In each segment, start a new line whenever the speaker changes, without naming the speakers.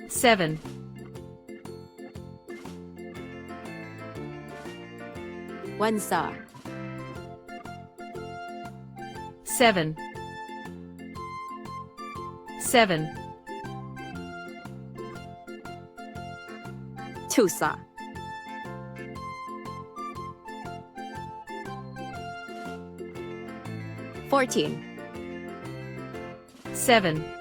7.
1사
7. 7.
2사 14
7.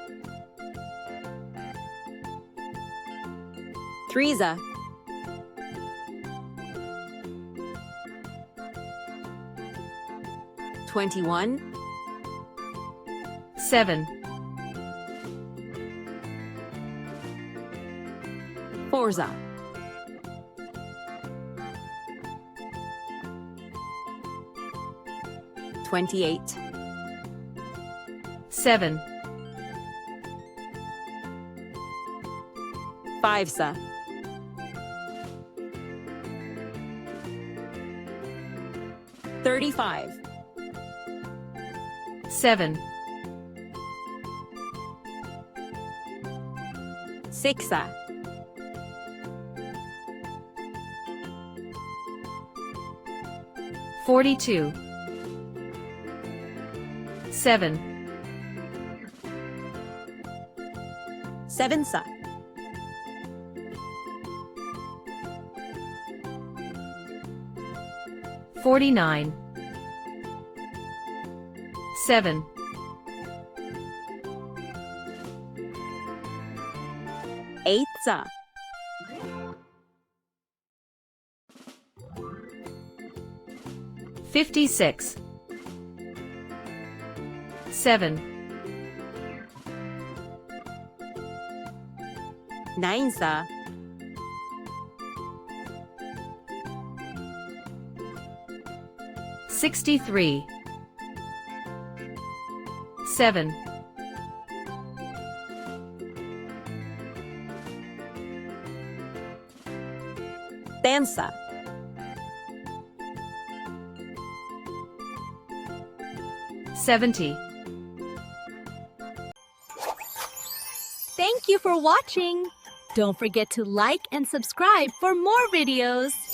3사 21
7.
4사 28
7.
5사 35
7.
6사
42. 7.
7사
49. 7.
8사
56. 7.
9사
63. 7.
10사
70.
Thank you for watching. Don't forget to like and subscribe for more videos.